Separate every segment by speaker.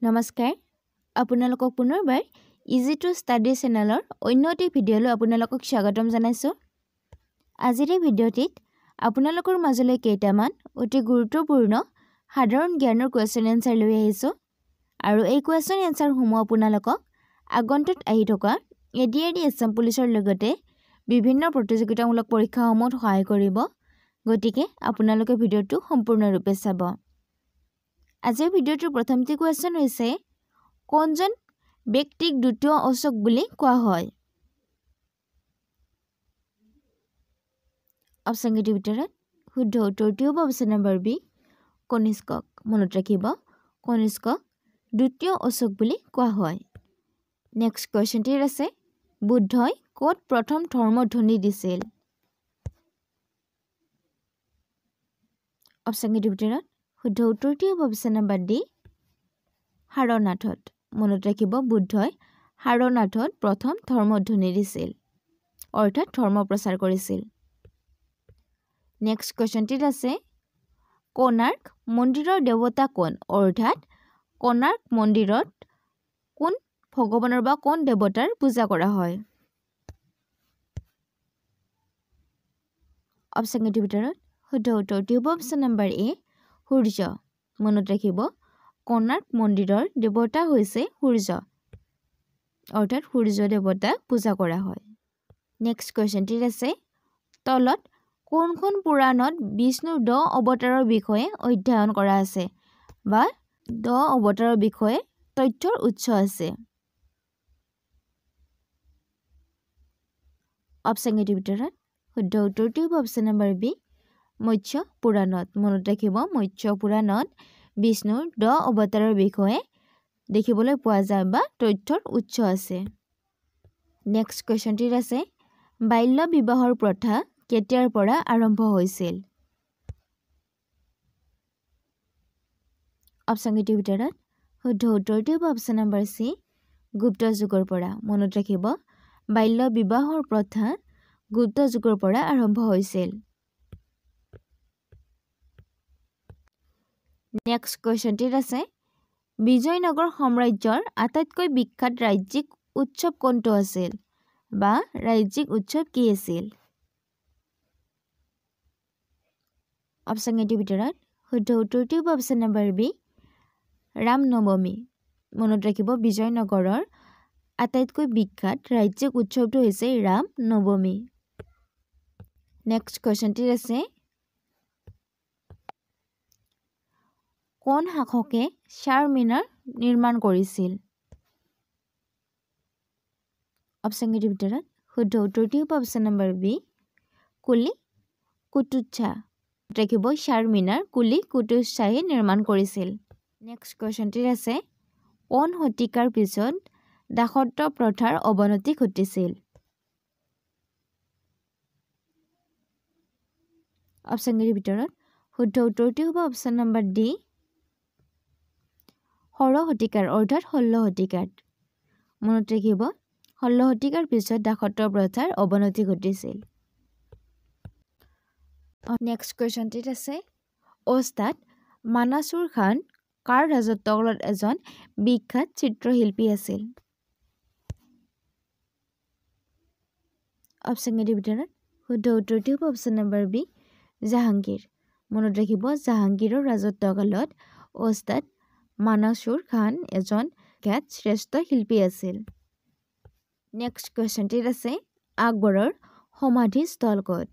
Speaker 1: নমস্কাৰ আপোনালোকক পুনৰবাৰ ইজি টু ষ্টাডি চেনেলৰ অন্য এটি ভিডিঅ'লৈ আপোনালোকক স্বাগতম জনাইছোঁ আজিৰ এই ভিডিঅ'টিত আপোনালোকৰ মাজলৈ কেইটামান অতি গুৰুত্বপূৰ্ণ সাধাৰণ জ্ঞানৰ কোৱেশ্চন এনসাৰ লৈ আহিছোঁ আৰু এই কোৱেশ্চন এনসাৰসমূহ আপোনালোকক আগন্তুক আহি থকা এডিআৰডি আছাম পুলিচৰ লগতে বিভিন্ন প্ৰতিযোগিতামূলক পৰীক্ষাসমূহত সহায় কৰিব গতিকে আপোনালোকে ভিডিঅ'টো সম্পূৰ্ণৰূপে চাব আজিৰ ভিডিঅ'টোৰ প্ৰথমটি কোৱেশ্চন হৈছে কোনজন ব্যক্তিক দ্বিতীয় অশোক বুলি কোৱা হয় অপচনকেইটিৰ ভিতৰত শুদ্ধ উত্তৰটো হ'ব অপচন নম্বৰ বি কনিষ্কক মনত ৰাখিব কনিষ্কক দ্বিতীয় অশোক বুলি কোৱা হয় নেক্সট কোৱেশ্চনটি আছে বুদ্ধই ক'ত প্ৰথম ধৰ্মধ্বনি দিছিল অপচনকেইটিৰ ভিতৰত শুদ্ধ উত্তৰটো হ'ব অপচন নম্বৰ ডি সাৰনাথত মনত ৰাখিব বুদ্ধই সাৰনাথত প্ৰথম ধৰ্মধ্বনি দিছিল অৰ্থাৎ ধৰ্ম প্ৰচাৰ কৰিছিল নেক্সট কোৱেশ্চনটিত আছে কোণাৰ্ক মন্দিৰৰ দেৱতা কোন অৰ্থাৎ কোণাৰ্ক মন্দিৰত কোন ভগৱানৰ বা কোন দেৱতাৰ পূজা কৰা হয় অপচনকেইটিৰ ভিতৰত শুদ্ধ উত্তৰটো হ'ব অপচন নম্বৰ এ সূৰ্য মনত ৰাখিব কোণাৰ্ক মন্দিৰৰ দেৱতা হৈছে সূৰ্য অৰ্থাৎ সূৰ্য দেৱতা পূজা কৰা হয় নেক্সট কোৱেশ্চনটিত আছে তলত কোনখন পুৰাণত বিষ্ণুৰ 10 অৱতাৰৰ বিষয়ে অধ্যয়ন কৰা আছে বা 10 অৱতাৰৰ বিষয়ে তথ্যৰ উৎস আছে অপচনকেইটিৰ ভিতৰত শুদ্ধ উত্তৰটো হ'ব অপচন নম্বৰ বি মৎস্য পুৰাণত মনত ৰাখিব মৎস্য পুৰাণত বিষ্ণুৰ 10 অৱতাৰৰ বিষয়ে দেখিবলৈ পোৱা যায় বা তথ্যৰ উৎস আছে নেক্সট কোৱেশ্চনটিত আছে বাল্য বিবাহৰ প্ৰথা কেতিয়াৰ পৰা আৰম্ভ হৈছিল অপচনকেইটিৰ ভিতৰত শুদ্ধ উত্তৰটো হ'ব অপচন নম্বৰ চি গুপ্ত যুগৰ পৰা মনত ৰাখিব বাল্য বিবাহৰ প্ৰথা গুপ্ত যুগৰ পৰা আৰম্ভ হৈছিল নেক্সট কোৱেশ্চনটিত আছে বিজয়নগৰ সাম্ৰাজ্যৰ আটাইতকৈ বিখ্যাত ৰাজ্যিক উৎসৱ কোনটো আছিল বা ৰাজ্যিক উৎসৱ কি আছিল অপচনকেইটিৰ ভিতৰত শুদ্ধ উত্তৰটো হ'ব অপচন নম্বৰ বি ৰাম নৱমী মনত ৰাখিব বিজয়নগৰৰ আটাইতকৈ বিখ্যাত ৰাজ্যিক উৎসৱটো হৈছে ৰাম নৱমী নেক্সট কোৱেশ্চনটিত আছে কোন শাসকে চাৰমিনাৰ নিৰ্মাণ কৰিছিল অপচনকেইটিৰ ভিতৰত শুদ্ধ উত্তৰটো হ'ব অপচন নম্বৰ বি কুলি কুতুব শাহ ৰাখিব চাৰমিনাৰ কুলি কুতুব শাহে নিৰ্মাণ কৰিছিল নেক্সট কোৱেশ্চনটিত আছে কোন শতিকাৰ পিছত দাসত্ব প্ৰথাৰ অৱনতি ঘটিছিল অপচনকেইটিৰ ভিতৰত শুদ্ধ উত্তৰটো হ'ব অপচন নম্বৰ ডি ষোড়শ শতিকাৰ অৰ্থাৎ 16 শতিকাত মনত ৰাখিব 16 শতিকাৰ পিছত দাসত্ব প্ৰথাৰ অৱনতি ঘটিছিল নেক্সট কোৱেশ্চনটিত আছে ওস্তাদ মানাছুৰ খান কাৰ ৰাজত্বকালত এজন বিখ্যাত চিত্ৰশিল্পী আছিল অপচনকেইটিৰ ভিতৰত শুদ্ধ উত্তৰটো হ'ব অপচন নম্বৰ বি জাহাংগীৰ মনত ৰাখিব জাহাংগীৰৰ ৰাজত্বকালত ওস্তাদ মানাছুৰ খান এজন বিখ্যাত শ্ৰেষ্ঠ শিল্পী আছিল নেক্সট কোৱেশ্চনটিত আছে আকবৰৰ সমাধিস্থল ক'ত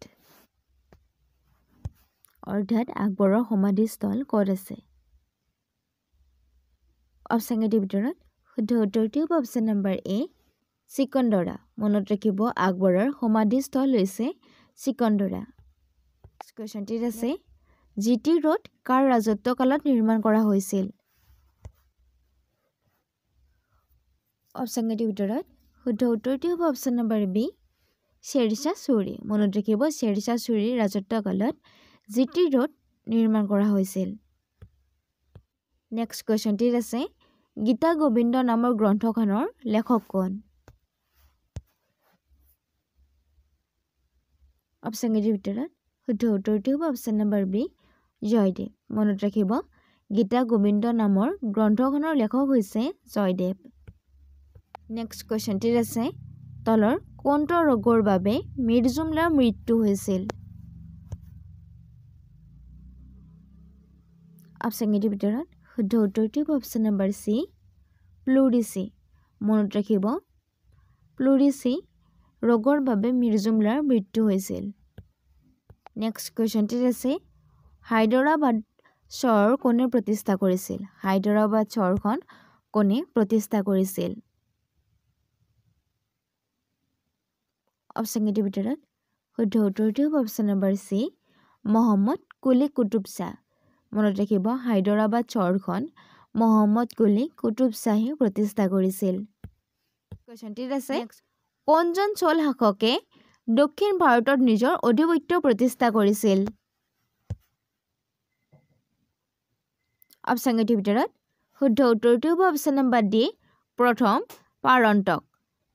Speaker 1: অৰ্থাৎ আকবৰৰ সমাধিস্থল ক'ত আছে অপচনকেইটিৰ ভিতৰত শুদ্ধ উত্তৰটো হ'ব অপচন নম্বৰ এ চিকন্দৰা মনত ৰাখিব আকবৰৰ সমাধিস্থল হৈছে চিকন্দৰা নেক্সট কোৱেশ্চনটিত আছে জিটি ৰোড কাৰ ৰাজত্বকালত নিৰ্মাণ কৰা হৈছিল অপচনকেইটিৰ ভিতৰত শুদ্ধ উত্তৰটো হ'ব অপচন নম্বৰ বি শ্বেৰশ্বাহ ছুৰী মনত ৰাখিব শ্বেৰশ্বাহ ছুৰীৰ ৰাজত্বকালত জিটি ৰোড নিৰ্মাণ কৰা হৈছিল নেক্সট কোৱেশ্চনটিত আছে গীতা গোবিন্দ নামৰ গ্ৰন্থখনৰ লেখক কোন অপচনকেইটিৰ ভিতৰত শুদ্ধ উত্তৰটো হ'ব অপচন নম্বৰ বি জয়দেৱ মনত ৰাখিব গীতা গোবিন্দ নামৰ গ্ৰন্থখনৰ লেখক হৈছে জয়দেৱ। নেক্সট কুৱেশ্যনটিত আছে তলৰ কোনটো ৰোগৰ বাবে মীৰ জুমলাৰ মৃত্যু হৈছিল? অপশ্যনকেইটিৰ ভিতৰত শুদ্ধ উত্তৰটো অপশ্যন নম্বৰ চি প্লুৰিচি। মনত ৰাখিব প্লুৰিচি ৰোগৰ বাবে মীৰ জুমলাৰ মৃত্যু হৈছিল। নেক্সট কুৱেশ্যনটিত আছে হায়দৰাবাদ চহৰ কোনে প্ৰতিষ্ঠা কৰিছিল? হায়দৰাবাদ চহৰখন কোনে প্ৰতিষ্ঠা কৰিছিল? অপশ্যনকেইটিৰ ভিতৰত শুদ্ধ উত্তৰটো অপশ্যন নম্বৰ চি মহম্মদ কুলি কুতুব শ্বাহ। মনত ৰাখিব হায়দৰাবাদ চহৰখন মহম্মদ কুলি কুতুব শ্বাহে প্ৰতিষ্ঠা কৰিছিল। কুৱেশ্যনটিত আছে কোনজন চোল শাসকে দক্ষিণ ভাৰতত নিজৰ আধিপত্য প্ৰতিষ্ঠা কৰিছিল? অপশ্যনকেইটিৰ ভিতৰত শুদ্ধ উত্তৰটো হ'ব অপশ্যন নম্বৰ ডি প্ৰথম পাৰন্তক।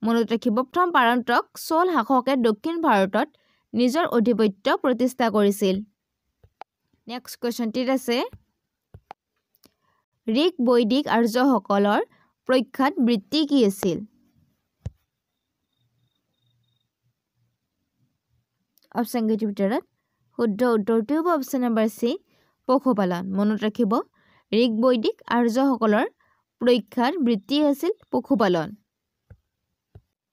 Speaker 1: মনত ৰাখিব প্ৰথম পাৰন্তক চোল শাসকে দক্ষিণ ভাৰতত নিজৰ আধিপত্য প্ৰতিষ্ঠা কৰিছিল। নেক্সট কুৱেশ্যনটিত আছে ঋক বৈদিক আৰ্যসকলৰ প্ৰখ্যাত বৃত্তি কি আছিল? অপশ্যনকেইটিৰ ভিতৰত শুদ্ধ উত্তৰটো হ'ব অপশ্যন নম্বৰ চি পশুপালন। মনত ৰাখিব ঋক বৈদিক আৰ্যসকলৰ প্ৰখ্যাত বৃত্তি আছিল পশুপালন।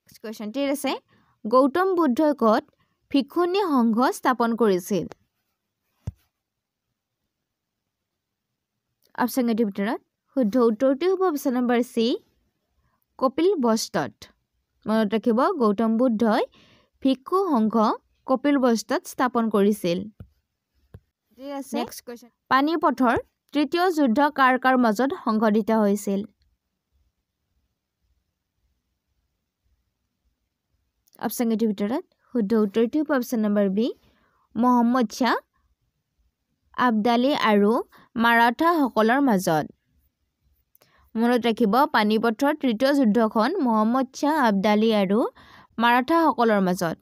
Speaker 1: নেক্সট কুৱেশ্যনটিত আছে গৌতম বুদ্ধই ক'ত ভিক্ষুণী সংঘ স্থাপন কৰিছিল? অপশ্যনকেইটিৰ ভিতৰত শুদ্ধ উত্তৰটো হ'ব অপশ্যন নম্বৰ চি কপিলবস্তত। মনত ৰাখিব গৌতম বুদ্ধই ভিক্ষু সংঘ কপিলবস্তত স্থাপন কৰিছিল। পানিপথৰ তৃতীয় যুদ্ধ কাৰ কাৰ মাজত সংঘটিত হৈছিল? অপশ্যনকেইটিৰ ভিতৰত শুদ্ধ উত্তৰটো হ'ব option number B Mohammad Shah Abdali আৰু মাৰাঠাসকলৰ মাজত। মনত ৰাখিব পানিপথৰ তৃতীয় যুদ্ধখন মহম্মদ শ্বাহ আবদালী আৰু মাৰাঠাসকলৰ মাজত।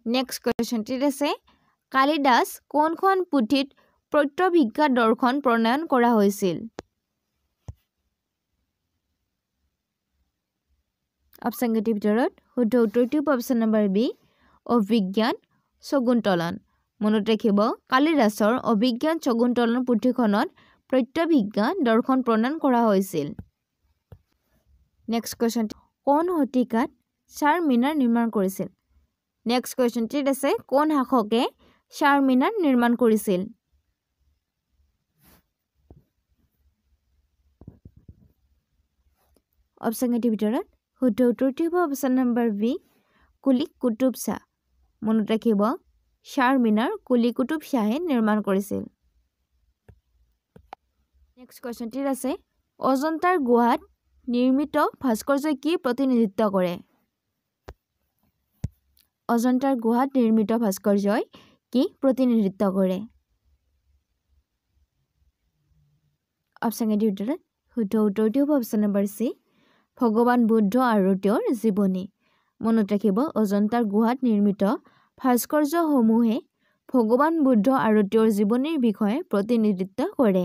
Speaker 1: নেক্সট কুৱেশ্যনটিত আছে কালিদাস কোনখন পুথিত প্ৰত্যভিজ্ঞা দৰ্শন প্ৰণয়ন কৰা হৈছিল? অপশ্যনকেইটিৰ ভিতৰত শুদ্ধ উত্তৰটো হ'ব অপশ্যন নম্বৰ বি অভিজ্ঞান শকুন্তলন। মনত ৰাখিব কালিদাসৰ অভিজ্ঞান শকুন্তলন পুথিখনত প্ৰত্যভিজ্ঞা দৰ্শন প্ৰণয়ন কৰা হৈছিল। নেক্সট কুৱেশ্যন কোন শতিকাত চাৰমিনাৰ নিৰ্মাণ কৰিছিল? নেক্সট কুৱেশ্যনটিত আছে কোন শাসকে চাৰমিনাৰ নিৰ্মাণ কৰিছিল? অপশ্যনকেইটিৰ ভিতৰত শুদ্ধ উত্তৰটো হ'ব অপশ্যন নম্বৰ বি কুলি কুতুব শ্বাহ। মনত ৰাখিব চাৰমিনাৰ কুলি কুতুব শ্বাহে নিৰ্মাণ কৰিছিল। নেক্সট কুৱেশ্যনটিত আছে অজন্তাৰ গুহাত নিৰ্মিত ভাস্কৰ্যই কি প্ৰতিনিধিত্ব কৰে? অজন্তাৰ গুহাত নিৰ্মিত ভাস্কৰ্যই কি প্ৰতিনিধিত্ব কৰে? অপশ্যনকেইটিৰ ভিতৰত শুদ্ধ উত্তৰটো হ'ব অপশ্যন নম্বৰ চি ভগৱান বুদ্ধ আৰু তেওঁৰ জীৱনী। মনত ৰাখিব অজন্তাৰ গুহাত নিৰ্মিত ভাস্কৰ্যসমূহে ভগৱান বুদ্ধ আৰু তেওঁৰ জীৱনীৰ বিষয়ে প্ৰতিনিধিত্ব কৰে।